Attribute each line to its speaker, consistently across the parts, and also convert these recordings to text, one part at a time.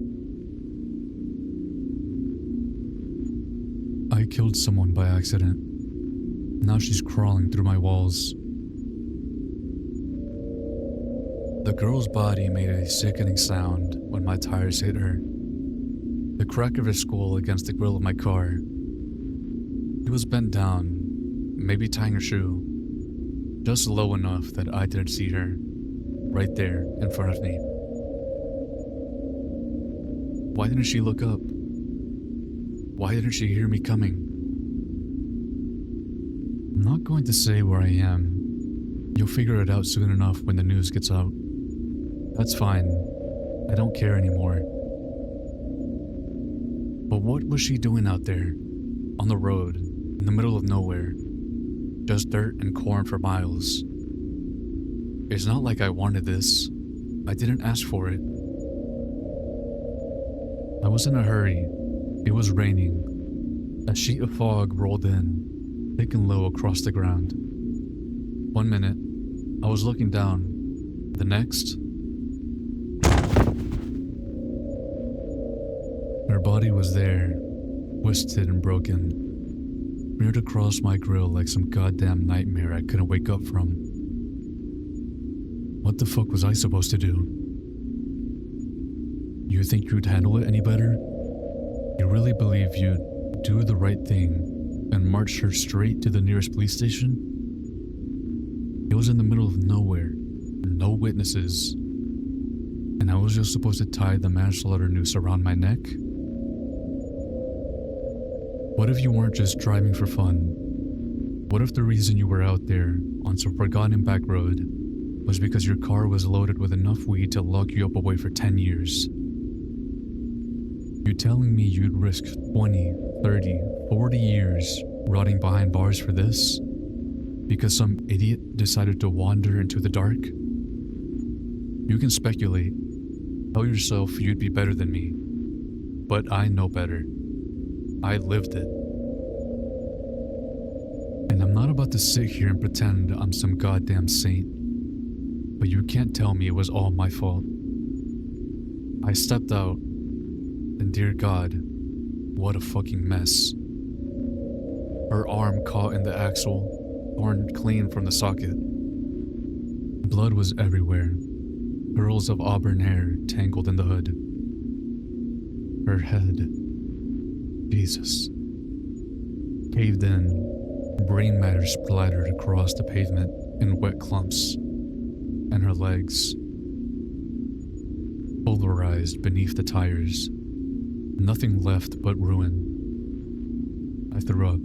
Speaker 1: I killed someone by accident. Now she's crawling through my walls. The girl's body made a sickening sound when my tires hit her. The crack of her skull against the grill of my car. She was bent down, maybe tying her shoe, just low enough that I didn't see her, right there in front of me. Why didn't she look up? Why didn't she hear me coming? I'm not going to say where I am. You'll figure it out soon enough when the news gets out. That's fine. I don't care anymore. But what was she doing out there? On the road, in the middle of nowhere. Just dirt and corn for miles. It's not like I wanted this. I didn't ask for it. I was in a hurry. It was raining. A sheet of fog rolled in, thick and low across the ground. 1 minute, I was looking down. The next, her body was there, twisted and broken, smeared across my grill like some goddamn nightmare I couldn't wake up from. What the fuck was I supposed to do? You think you'd handle it any better? You really believe you'd do the right thing and march her straight to the nearest police station? It was in the middle of nowhere, no witnesses, and I was just supposed to tie the manslaughter noose around my neck? What if you weren't just driving for fun? What if the reason you were out there on some forgotten back road was because your car was loaded with enough weed to lock you up away for 10 years? You telling me you'd risk 20, 30, 40 years rotting behind bars for this? Because some idiot decided to wander into the dark? You can speculate. Tell yourself you'd be better than me. But I know better. I lived it. And I'm not about to sit here and pretend I'm some goddamn saint. But you can't tell me it was all my fault. I stepped out, and dear God, what a fucking mess. Her arm caught in the axle, torn clean from the socket. Blood was everywhere, curls of auburn hair tangled in the hood. Her head, Jesus, caved in, brain matter splattered across the pavement in wet clumps, and her legs, pulverized beneath the tires, nothing left but ruin. I threw up.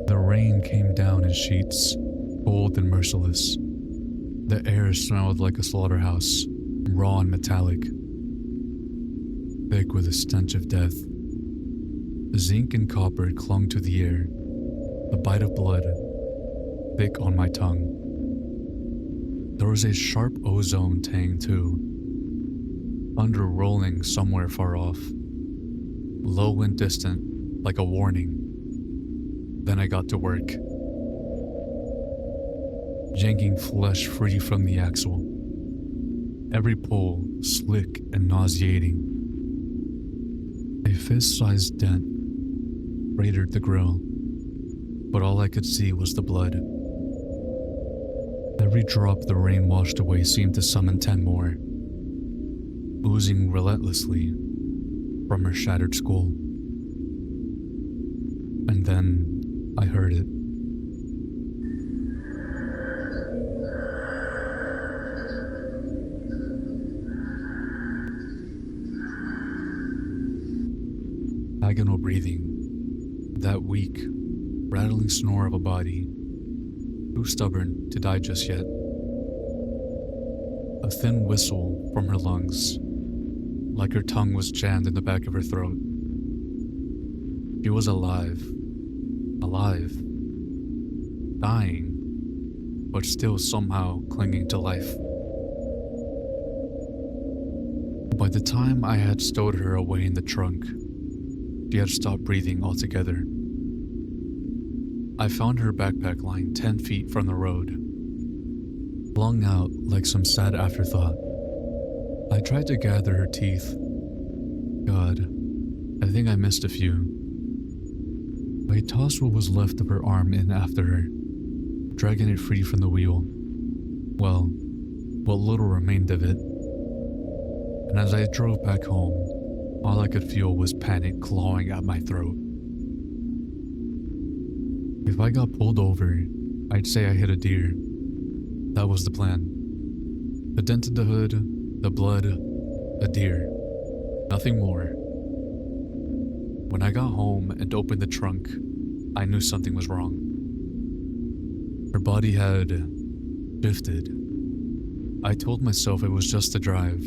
Speaker 1: The rain came down in sheets, cold and merciless. The air smelled like a slaughterhouse, raw and metallic, thick with a stench of death. Zinc and copper clung to the air, a bite of blood, thick on my tongue. There was a sharp ozone tang too, thunder rolling somewhere far off, low and distant, like a warning. Then I got to work, yanking flesh free from the axle. Every pull slick and nauseating. A fist-sized dent cratered the grill, but all I could see was the blood. Every drop the rain washed away seemed to summon 10 more, oozing relentlessly from her shattered skull. And then I heard it. Agonal breathing, that weak, rattling snore of a body, too stubborn to die just yet. A thin whistle from her lungs, like her tongue was jammed in the back of her throat. She was alive, dying, but still somehow clinging to life. By the time I had stowed her away in the trunk, she had stopped breathing altogether. I found her backpack lying 10 feet from the road, flung out like some sad afterthought. I tried to gather her teeth. God, I think I missed a few. I tossed what was left of her arm in after her, dragging it free from the wheel. Well, what little remained of it. And as I drove back home, all I could feel was panic clawing at my throat. If I got pulled over, I'd say I hit a deer. That was the plan. The dent in the hood, the blood, a deer. Nothing more. When I got home and opened the trunk, I knew something was wrong. Her body had shifted. I told myself it was just a drive.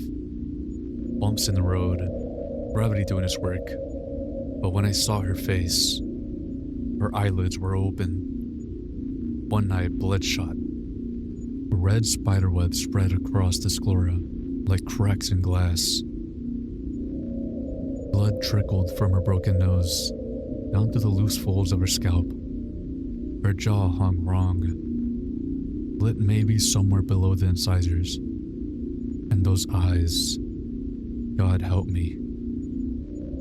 Speaker 1: Bumps in the road, gravity doing its work. But when I saw her face, her eyelids were open. One eye bloodshot. A red spiderweb spread across the sclera like cracks in glass. Blood trickled from her broken nose down to the loose folds of her scalp. Her jaw hung wrong, lit maybe somewhere below the incisors. And those eyes, God help me.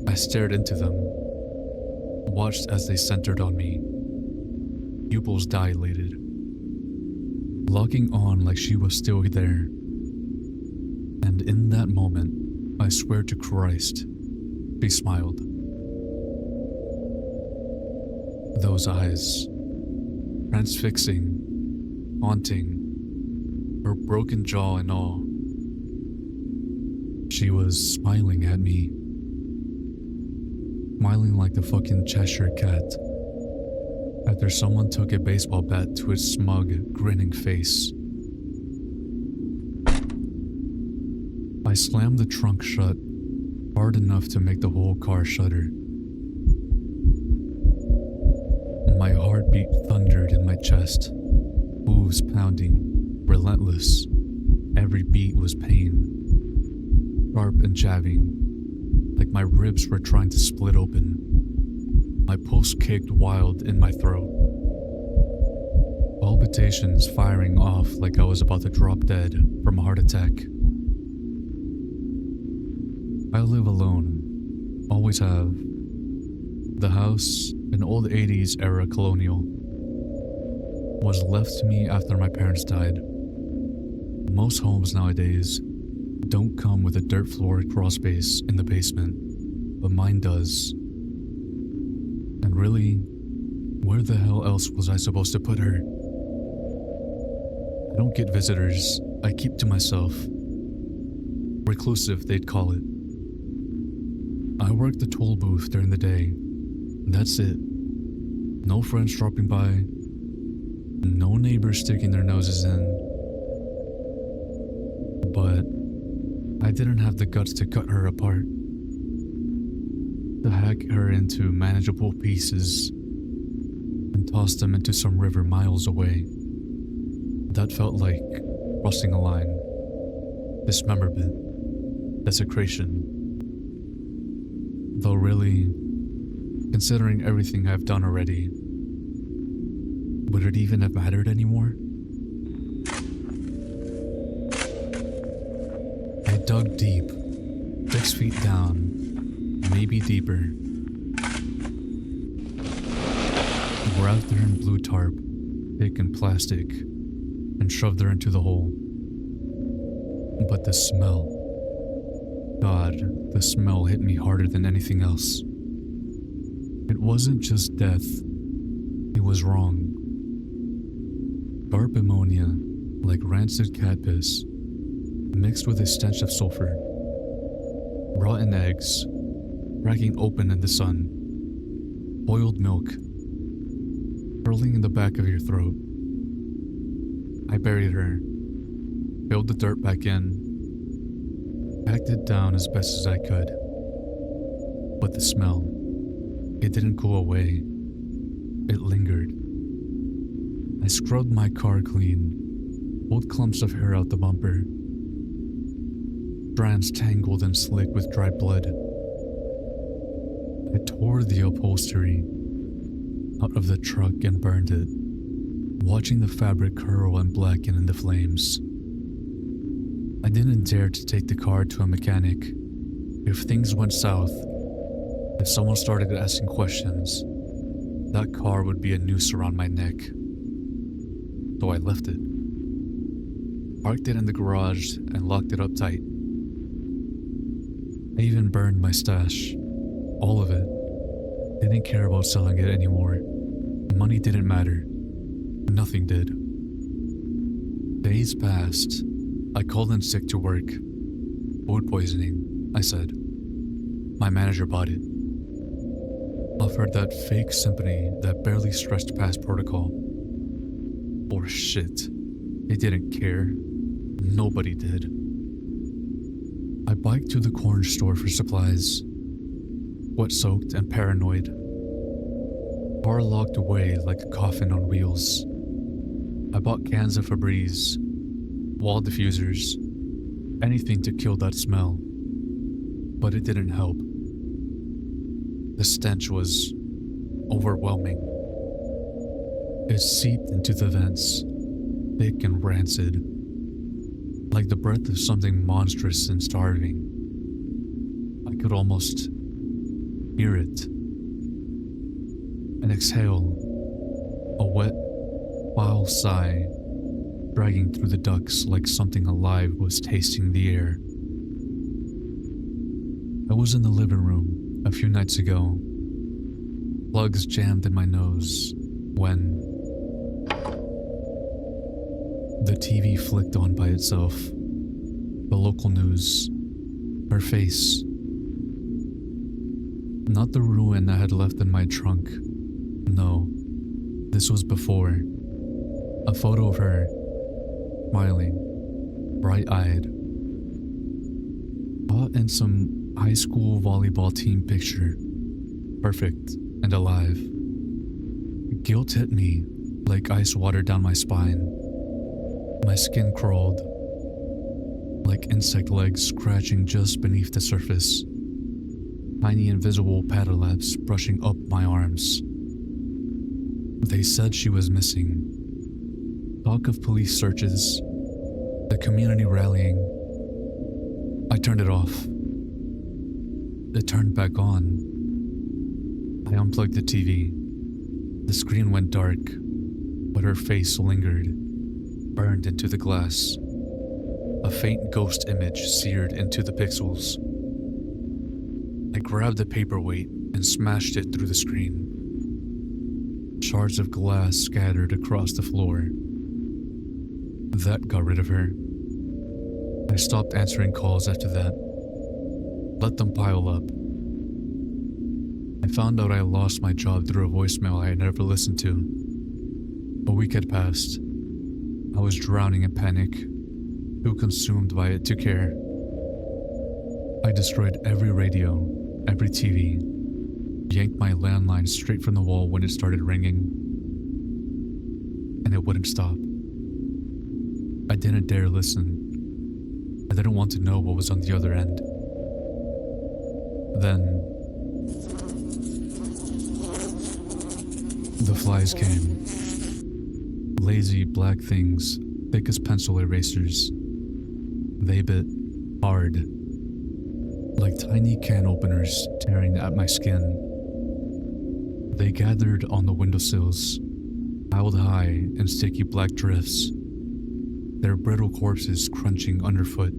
Speaker 1: I stared into them, watched as they centered on me. Pupils dilated, locking on like she was still there. And in that moment, I swear to Christ, she smiled. Those eyes, transfixing, haunting, her broken jaw and all. She was smiling at me. Smiling like the fucking Cheshire Cat. After someone took a baseball bat to its smug, grinning face. I slammed the trunk shut, hard enough to make the whole car shudder. My heartbeat thundered in my chest, hooves pounding, relentless. Every beat was pain. Sharp and jabbing, like my ribs were trying to split open. My pulse kicked wild in my throat. Palpitations firing off like I was about to drop dead from a heart attack. I live alone, always have. The house, an old 80s era colonial, was left to me after my parents died. Most homes nowadays don't come with a dirt floor crawl space in the basement, but mine does. And really, where the hell else was I supposed to put her? I don't get visitors, I keep to myself. Reclusive, they'd call it. I work the toll booth during the day. That's it. No friends dropping by. No neighbors sticking their noses in. But I didn't have the guts to cut her apart. To hack her into manageable pieces and toss them into some river miles away. That felt like crossing a line. Dismemberment. Desecration. Though really, considering everything I've done already, would it even have mattered anymore? I dug deep, 6 feet down, maybe deeper. Wrapped her in blue tarp, thick and plastic, and shoved her into the hole. But the smell. God, the smell hit me harder than anything else. It wasn't just death. It was wrong. Sharp ammonia, like rancid cat piss, mixed with a stench of sulfur. Rotten eggs, cracking open in the sun. Boiled milk, curling in the back of your throat. I buried her, filled the dirt back in, packed it down as best as I could. But the smell, it didn't go away. It lingered. I scrubbed my car clean, pulled clumps of hair out the bumper. Strands tangled and slick with dry blood. I tore the upholstery out of the truck and burned it, watching the fabric curl and blacken in the flames. I didn't dare to take the car to a mechanic. If things went south, if someone started asking questions, that car would be a noose around my neck. So I left it. Parked it in the garage and locked it up tight. I even burned my stash. All of it. Didn't care about selling it anymore. Money didn't matter. Nothing did. Days passed. I called in sick to work. Food poisoning, I said. My manager bought it. Offered that fake sympathy that barely stretched past protocol. Or shit. They didn't care. Nobody did. I biked to the corner store for supplies. Wet-soaked and paranoid. Car locked away like a coffin on wheels. I bought cans of Febreze, wall diffusers, anything to kill that smell. But it didn't help. The stench was overwhelming. It seeped into the vents, thick and rancid, like the breath of something monstrous and starving. I could almost hear it. An exhale, a wet, foul sigh, dragging through the ducts like something alive was tasting the air. I was in the living room a few nights ago, plugs jammed in my nose, when the TV flicked on by itself. The local news. Her face. Not the ruin I had left in my trunk. No, this was before. A photo of her, smiling, bright-eyed. Caught in some high school volleyball team picture. Perfect and alive. Guilt hit me like ice water down my spine. My skin crawled, like insect legs scratching just beneath the surface. Tiny invisible paddle laps brushing up my arms. They said she was missing. Talk of police searches, the community rallying. I turned it off. It turned back on. I unplugged the TV. The screen went dark, but her face lingered, burned into the glass. A faint ghost image seared into the pixels. I grabbed a paperweight and smashed it through the screen. Shards of glass scattered across the floor. That got rid of her. I stopped answering calls after that. Let them pile up. I found out I lost my job through a voicemail I had never listened to. A week had passed. I was drowning in panic, too consumed by it to care. I destroyed every radio, every TV, yanked my landline straight from the wall when it started ringing, and it wouldn't stop. I didn't dare listen. I didn't want to know what was on the other end. Then, the flies came. Lazy black things, thick as pencil erasers. They bit hard, like tiny can openers tearing at my skin. They gathered on the windowsills, piled high in sticky black drifts, their brittle corpses crunching underfoot.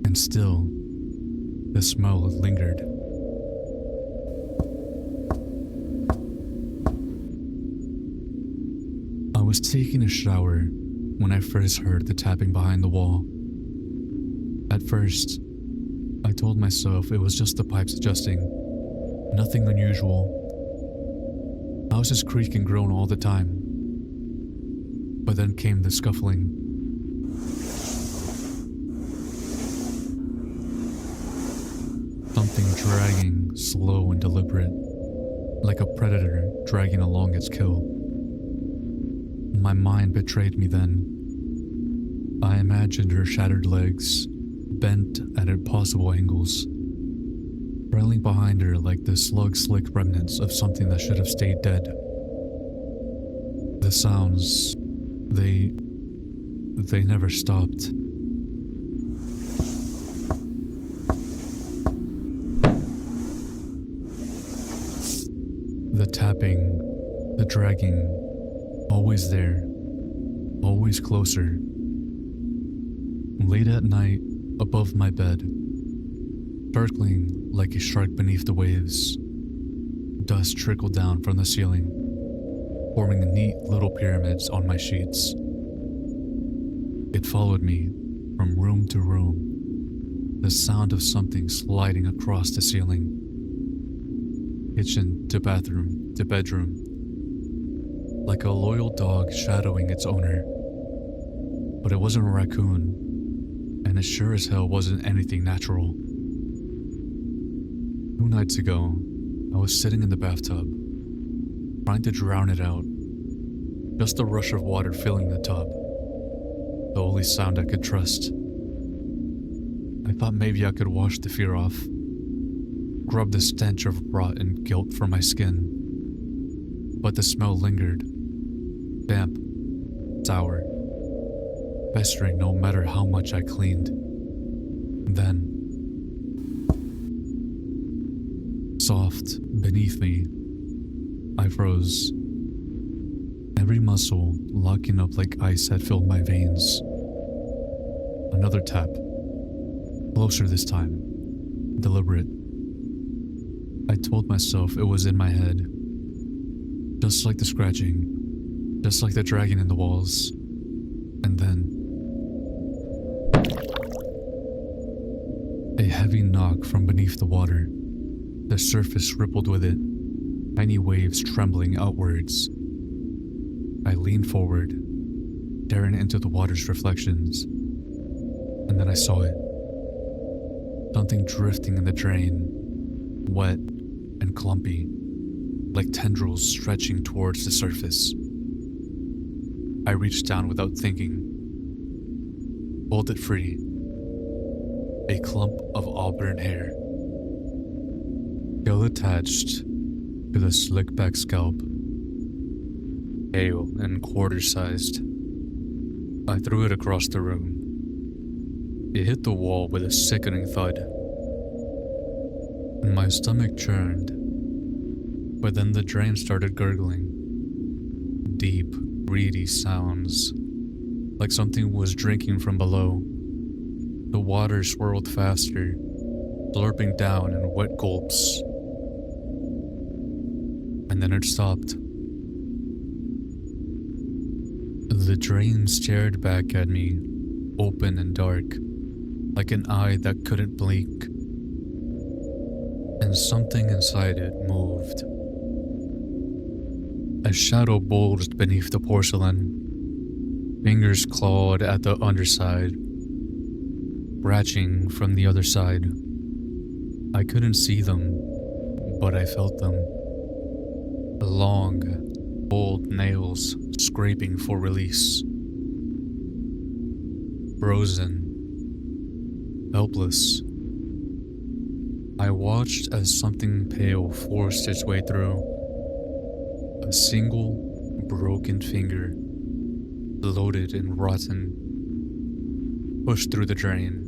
Speaker 1: And still, the smell lingered. I was taking a shower when I first heard the tapping behind the wall. At first, I told myself it was just the pipes adjusting, nothing unusual. Houses creak and groan all the time. But then came the scuffling. Something dragging, slow and deliberate, like a predator dragging along its kill. My mind betrayed me then. I imagined her shattered legs, bent at impossible angles, trailing behind her like the slug-slick remnants of something that should have stayed dead. The sounds, they never stopped. The tapping, the dragging, always there, always closer. Late at night, above my bed, sparkling like a shark beneath the waves, dust trickled down from the ceiling, forming neat little pyramids on my sheets. It followed me from room to room, the sound of something sliding across the ceiling. Kitchen to bathroom to bedroom, like a loyal dog shadowing its owner. But it wasn't a raccoon, and it sure as hell wasn't anything natural. 2 nights ago, I was sitting in the bathtub, trying to drown it out. Just the rush of water filling the tub, the only sound I could trust. I thought maybe I could wash the fear off, scrub the stench of rot and guilt from my skin. But the smell lingered, damp, sour, festering no matter how much I cleaned. Then, soft beneath me, I froze. Every muscle locking up like ice had filled my veins. Another tap, closer this time, deliberate. I told myself it was in my head, just like the scratching, just like the dragging in the walls. And then, a heavy knock from beneath the water. The surface rippled with it, tiny waves trembling outwards. I leaned forward, staring into the water's reflections, and then I saw it. Something drifting in the drain, wet and clumpy, like tendrils stretching towards the surface. I reached down without thinking, pulled it free. A clump of auburn hair, still attached to the slick-back scalp, pale and quarter-sized. I threw it across the room. It hit the wall with a sickening thud. My stomach churned, but then the drain started gurgling. Deep, reedy sounds, like something was drinking from below. The water swirled faster, slurping down in wet gulps. And then it stopped. The drain stared back at me, open and dark, like an eye that couldn't blink. And something inside it moved. A shadow bulged beneath the porcelain. Fingers clawed at the underside, scratching from the other side. I couldn't see them, but I felt them. Long, bold nails scraping for release. Frozen, helpless. I watched as something pale forced its way through. A single, broken finger, bloated and rotten, pushed through the drain.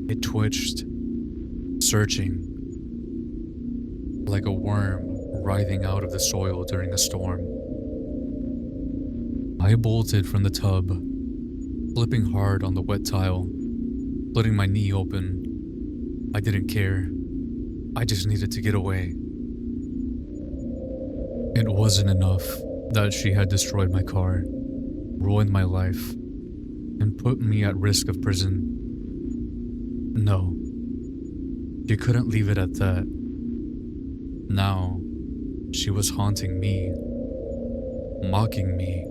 Speaker 1: It twitched, searching, like a worm writhing out of the soil during a storm. I bolted from the tub, flipping hard on the wet tile, splitting my knee open. I didn't care. I just needed to get away. It wasn't enough that she had destroyed my car, ruined my life, and put me at risk of prison. No, she couldn't leave it at that. Now, she was haunting me, mocking me.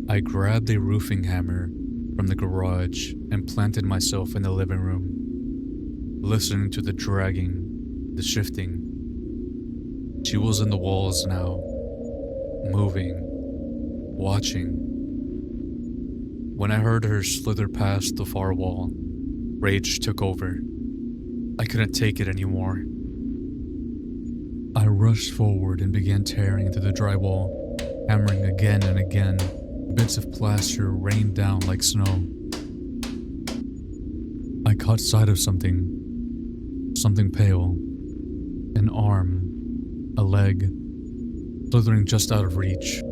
Speaker 1: I grabbed a roofing hammer from the garage and planted myself in the living room, listening to the dragging, the shifting. She was in the walls now, moving, watching. When I heard her slither past the far wall, rage took over. I couldn't take it anymore. I rushed forward and began tearing into the drywall, hammering again and again. Bits of plaster rained down like snow. I caught sight of something pale, An arm, a leg, slithering just out of reach.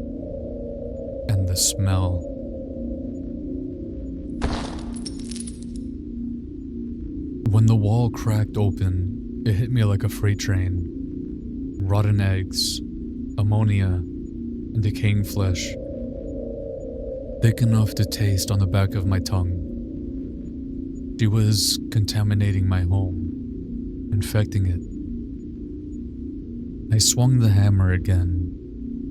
Speaker 1: And the smell. When the wall cracked open, it hit me like a freight train. Rotten eggs, ammonia, and decaying flesh. Thick enough to taste on the back of my tongue. She was contaminating my home, infecting it. I swung the hammer again,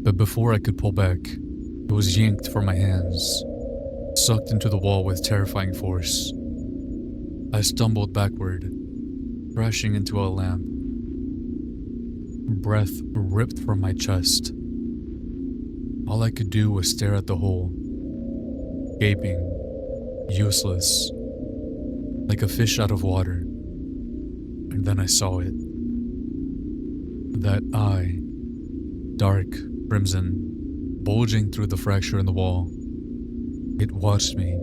Speaker 1: but before I could pull back, it was yanked from my hands, sucked into the wall with terrifying force. I stumbled backward, crashing into a lamp. Breath ripped from my chest. All I could do was stare at the hole, gaping, useless, like a fish out of water. And then I saw it. That eye, dark, crimson, bulging through the fracture in the wall. It watched me,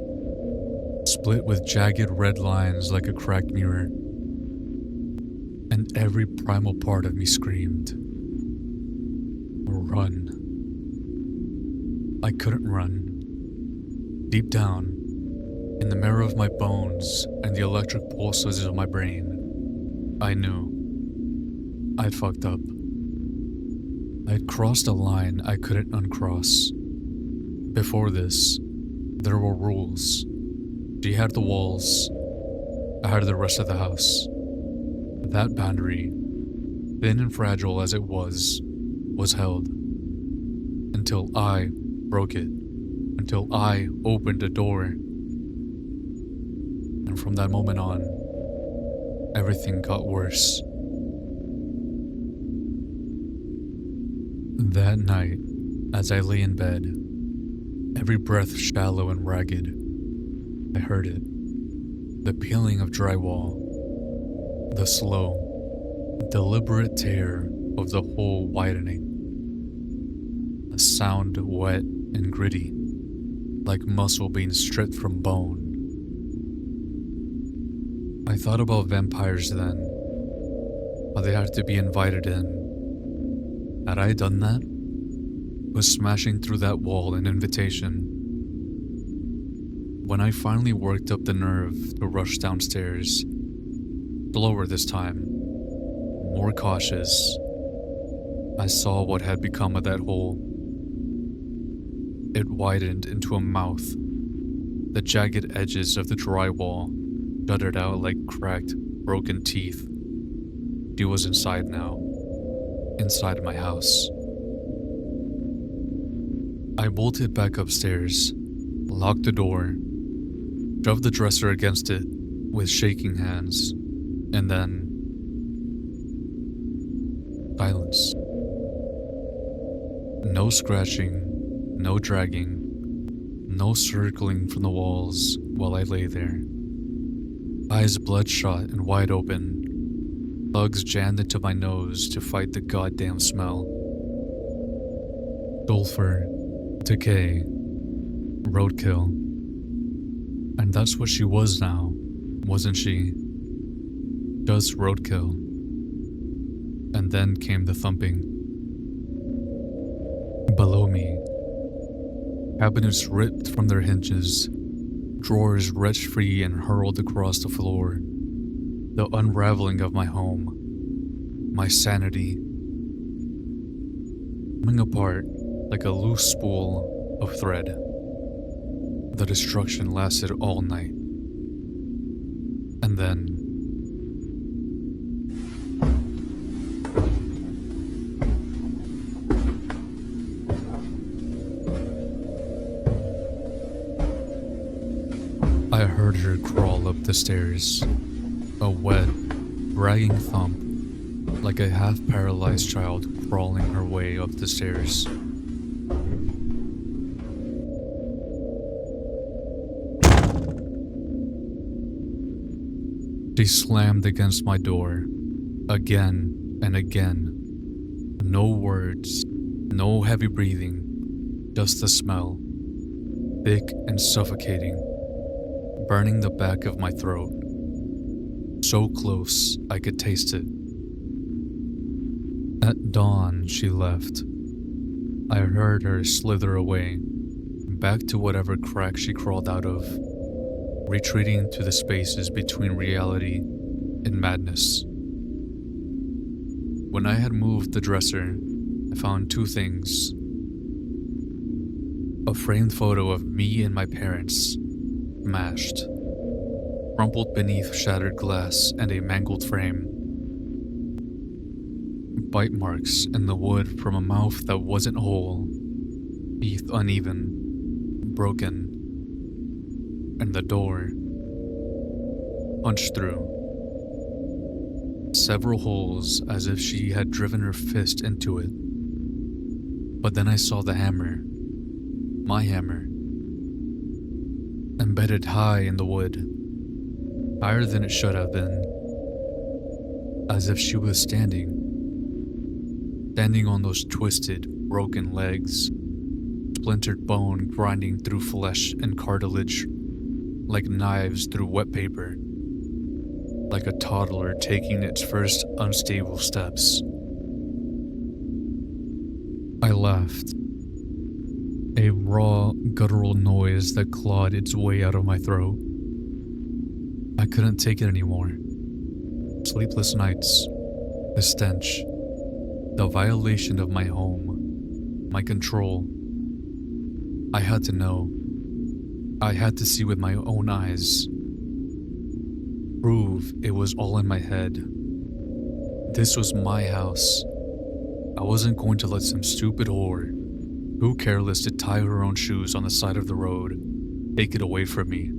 Speaker 1: split with jagged red lines like a cracked mirror. And every primal part of me screamed, run. I couldn't run. Deep down, in the marrow of my bones and the electric pulses of my brain, I knew I'd fucked up. I'd crossed a line I couldn't uncross. Before this, there were rules. She had the walls. I had the rest of the house. That boundary, thin and fragile as it was held. Until I broke it. Until I opened a door. And from that moment on, everything got worse. That night, as I lay in bed, every breath shallow and ragged, I heard it. The peeling of drywall. The slow, deliberate tear of the hole widening. A sound wet and gritty, like muscle being stripped from bone. I thought about vampires then, how they had to be invited in. Had I done that? Was smashing through that wall an invitation? When I finally worked up the nerve to rush downstairs, slower this time, more cautious, I saw what had become of that hole. It widened into a mouth. The jagged edges of the drywall jutted out like cracked, broken teeth. She was inside now. Inside my house. I bolted back upstairs, locked the door, shoved the dresser against it with shaking hands, and then silence. No scratching, no dragging, no circling from the walls while I lay there. Eyes bloodshot and wide open, plugs jammed into my nose to fight the goddamn smell. Sulfur, decay, roadkill. And that's what she was now, wasn't she? Just roadkill. And then came the thumping. Below me, cabinets ripped from their hinges, drawers wrenched free and hurled across the floor. The unraveling of my home, my sanity, coming apart like a loose spool of thread. The destruction lasted all night. And then I heard her crawl up the stairs. A wet, dragging thump, like a half-paralyzed child crawling her way up the stairs. She slammed against my door, again and again. No words, no heavy breathing, just the smell, thick and suffocating, burning the back of my throat. So close I could taste it. At dawn, she left. I heard her slither away, back to whatever crack she crawled out of, retreating to the spaces between reality and madness. When I had moved the dresser, I found two things. A framed photo of me and my parents, smashed, crumpled beneath shattered glass and a mangled frame. Bite marks in the wood from a mouth that wasn't whole, teeth uneven, broken, and the door punched through. Several holes as if she had driven her fist into it. But then I saw the hammer, my hammer, embedded high in the wood, higher than it should have been, as if she was standing on those twisted, broken legs, splintered bone grinding through flesh and cartilage, like knives through wet paper, like a toddler taking its first unstable steps. I laughed, a raw, guttural noise that clawed its way out of my throat. I couldn't take it anymore. Sleepless nights, the stench, the violation of my home, my control. I had to know. I had to see with my own eyes. Prove it was all in my head. This was my house. I wasn't going to let some stupid whore, too careless to tie her own shoes on the side of the road, take it away from me.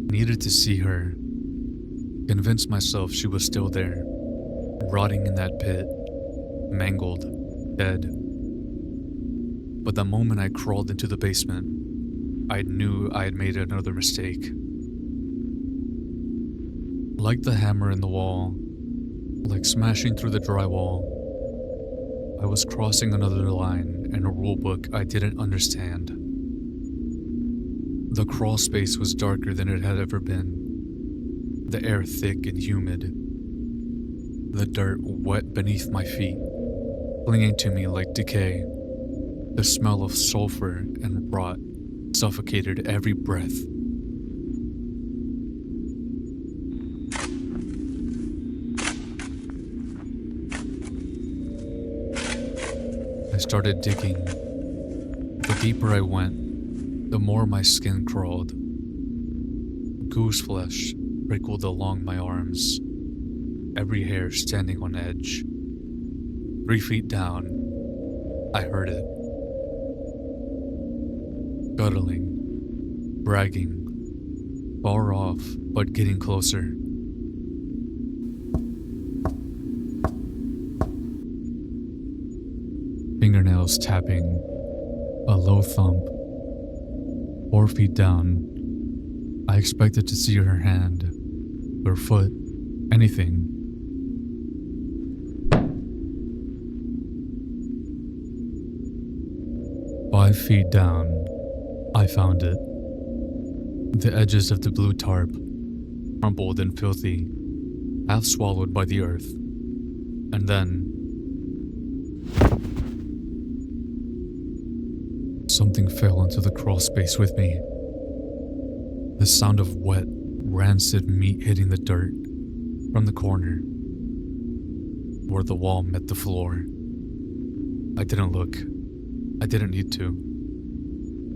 Speaker 1: I needed to see her, convince myself she was still there, rotting in that pit, mangled, dead. But the moment I crawled into the basement, I knew I had made another mistake. Like the hammer in the wall, like smashing through the drywall, I was crossing another line in a rulebook I didn't understand. The crawl space was darker than it had ever been, the air thick and humid, the dirt wet beneath my feet, clinging to me like decay. The smell of sulfur and rot suffocated every breath. I started digging. The deeper I went, the more my skin crawled. Goose flesh prickled along my arms, every hair standing on edge. 3 feet down, I heard it. Scuttling, bragging, far off but getting closer. Fingernails tapping, a low thump. 4 feet down, I expected to see her hand, her foot, anything. "5 feet down, I found it. The edges of the blue tarp, crumpled and filthy, half swallowed by the earth. And then something fell into the crawl space with me. The sound of wet, rancid meat hitting the dirt from the corner where the wall met the floor. I didn't look. I didn't need to.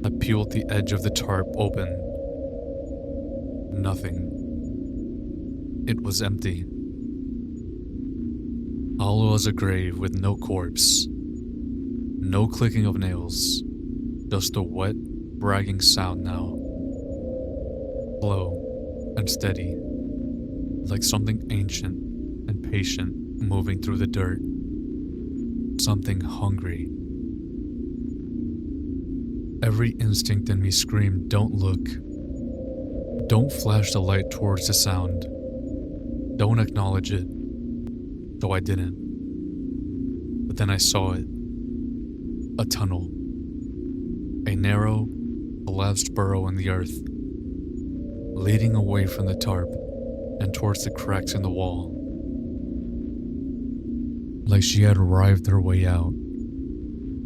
Speaker 1: I peeled the edge of the tarp open. Nothing. It was empty. Hollow as a grave with no corpse. No clicking of nails. Just a wet, bragging sound now. Slow and steady. Like something ancient and patient moving through the dirt. Something hungry. Every instinct in me screamed, don't look. Don't flash the light towards the sound. Don't acknowledge it. Though I didn't. But then I saw it. A tunnel. A narrow, collapsed burrow in the earth, leading away from the tarp and towards the cracks in the wall. like she had writhed her way out,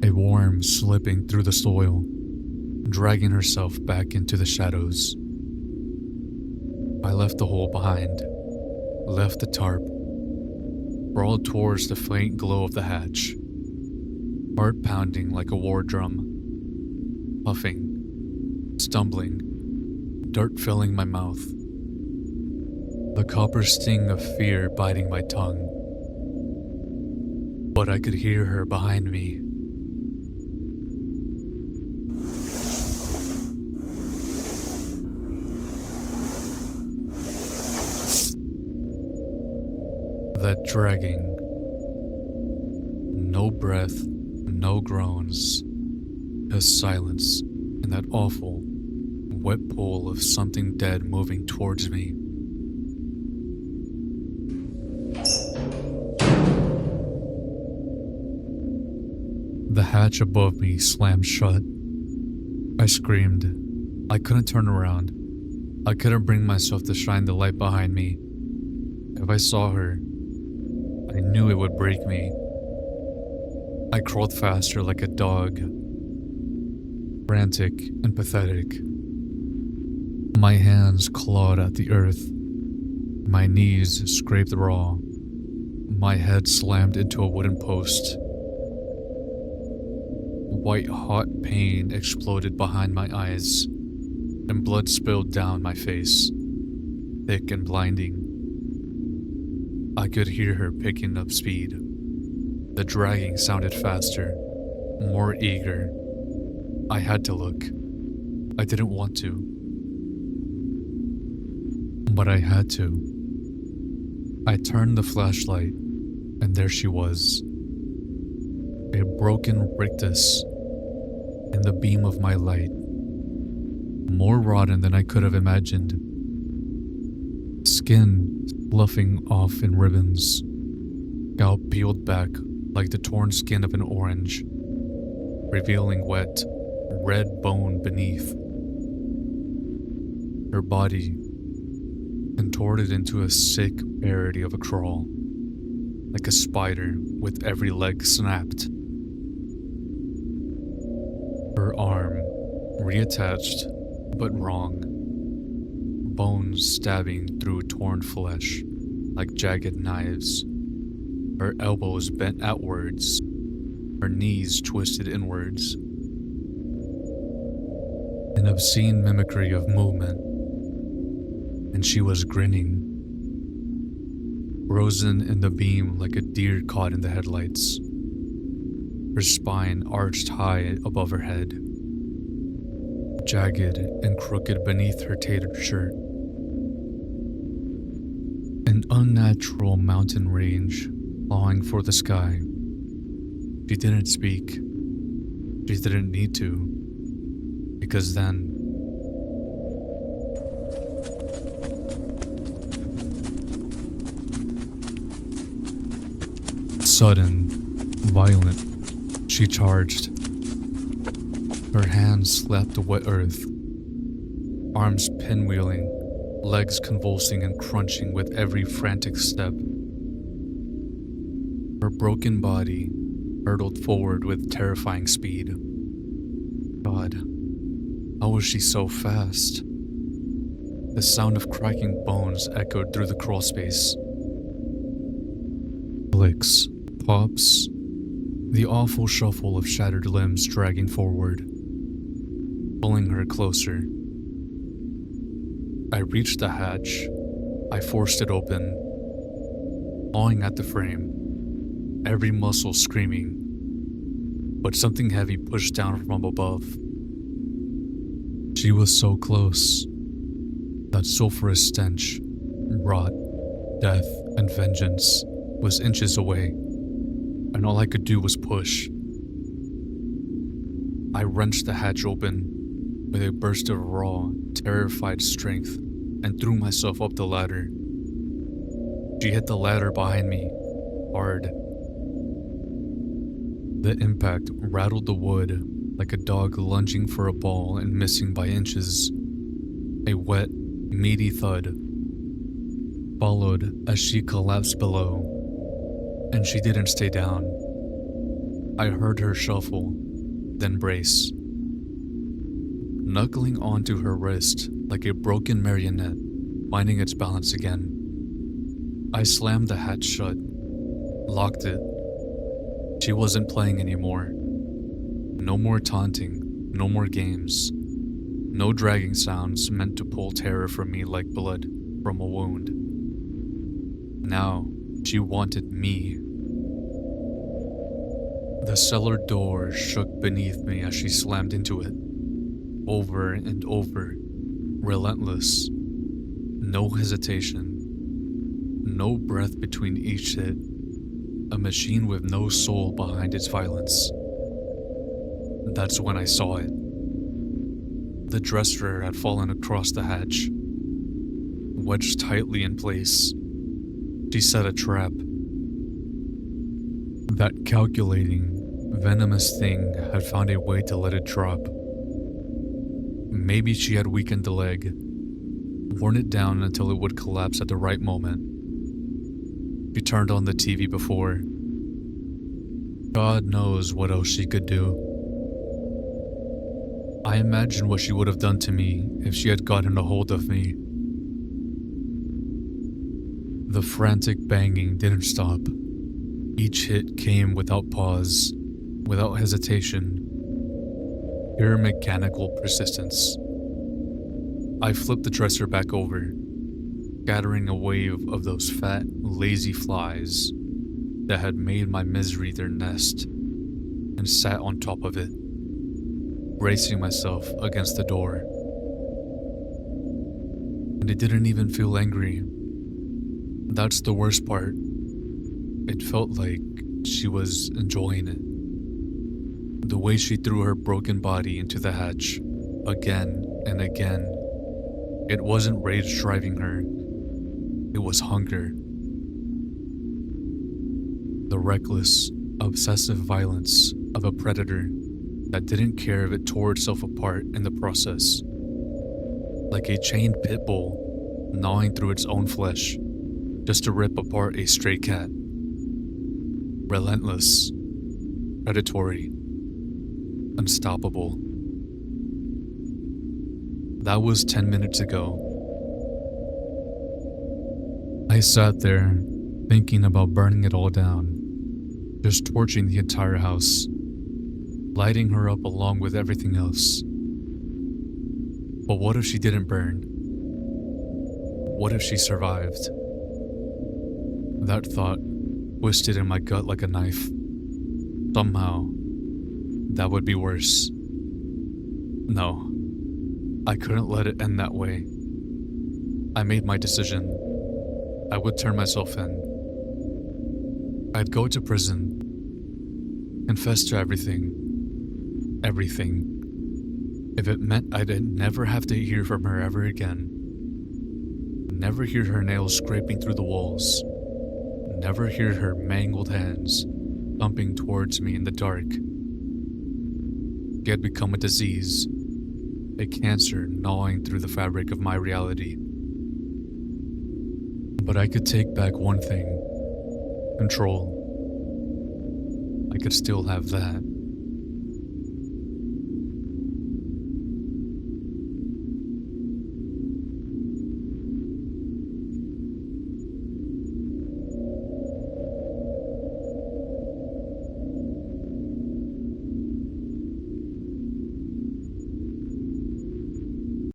Speaker 1: a worm slipping through the soil, dragging herself back into the shadows. I left the hole behind, left the tarp, crawled towards the faint glow of the hatch, heart pounding like a war drum, puffing, stumbling, dirt filling my mouth, the copper sting of fear biting my tongue. But I could hear her behind me. That dragging. No breath, no groans. Just silence and that awful, wet pool of something dead moving towards me. The hatch above me slammed shut. I screamed. I couldn't turn around. I couldn't bring myself to shine the light behind me. If I saw her, I knew it would break me. I crawled faster like a dog, frantic and pathetic. My hands clawed at the earth. My knees scraped raw. My head slammed into a wooden post. White hot pain exploded behind my eyes, and blood spilled down my face, thick and blinding. I could hear her picking up speed. The dragging sounded faster, more eager. I had to look. I didn't want to, but I had to. I turned the flashlight, and there she was. A broken rictus in the beam of my light, more rotten than I could have imagined. Skin fluffing off in ribbons, scalp peeled back like the torn skin of an orange, revealing wet, red bone beneath. Her body contorted into a sick parody of a crawl, like a spider with every leg snapped. Her arm, reattached, but wrong. Bones stabbing through torn flesh, like jagged knives. Her elbows bent outwards, her knees twisted inwards. An obscene mimicry of movement, and she was grinning, frozen in the beam like a deer caught in the headlights. Her spine arched high above her head, jagged and crooked beneath her tattered shirt. An unnatural mountain range clawing for the sky. She didn't speak. She didn't need to, because then sudden, violent, she charged. Her hands slapped the wet earth, arms pinwheeling, legs convulsing and crunching with every frantic step. Her broken body hurtled forward with terrifying speed. God, how was she so fast? The sound of cracking bones echoed through the crawlspace. Clicks, pops, the awful shuffle of shattered limbs dragging forward, pulling her closer. I reached the hatch. I forced it open, clawing at the frame, every muscle screaming, but something heavy pushed down from above. She was so close. That sulphurous stench, rot, death, and vengeance was inches away, and all I could do was push. I wrenched the hatch open with a burst of raw, terrified strength and threw myself up the ladder. She hit the ladder behind me, hard. The impact rattled the wood like a dog lunging for a ball and missing by inches. A wet, meaty thud followed as she collapsed below, And she didn't stay down. I heard her shuffle, then brace, knuckling onto her wrist like a broken marionette, finding its balance again. I slammed the hatch shut, locked it. She wasn't playing anymore. No more taunting, no more games. No dragging sounds meant to pull terror from me like blood from a wound. Now, she wanted me. The cellar door shook beneath me as she slammed into it. Over and over. Relentless. No hesitation. No breath between each hit. A machine with no soul behind its violence. That's when I saw it. The dresser had fallen across the hatch. Wedged tightly in place. She set a trap. That calculating, venomous thing had found a way to let it drop. Maybe she had weakened the leg, worn it down until it would collapse at the right moment. She turned on the TV before. God knows what else she could do. I imagine what she would have done to me if she had gotten a hold of me. The frantic banging didn't stop. Each hit came without pause, without hesitation. Pure mechanical persistence. I flipped the dresser back over, scattering a wave of those fat, lazy flies that had made my misery their nest, and sat on top of it, bracing myself against the door. And it didn't even feel angry. That's the worst part. It felt like she was enjoying it. The way she threw her broken body into the hatch, again and again. It wasn't rage driving her. It was hunger. The reckless, obsessive violence of a predator that didn't care if it tore itself apart in the process. Like a chained pit bull gnawing through its own flesh just to rip apart a stray cat. Relentless, predatory, unstoppable. That was 10 minutes ago. I sat there, thinking about burning it all down, just torching the entire house, lighting her up along with everything else. But what if she didn't burn? What if she survived? That thought twisted in my gut like a knife. Somehow, that would be worse. No, I couldn't let it end that way. I made my decision. I would turn myself in. I'd go to prison, confess to everything. Everything. If it meant I'd never have to hear from her ever again. Never hear her nails scraping through the walls. Never hear her mangled hands thumping towards me in the dark. It had become a disease, a cancer gnawing through the fabric of my reality. But I could take back one thing: control. I could still have that.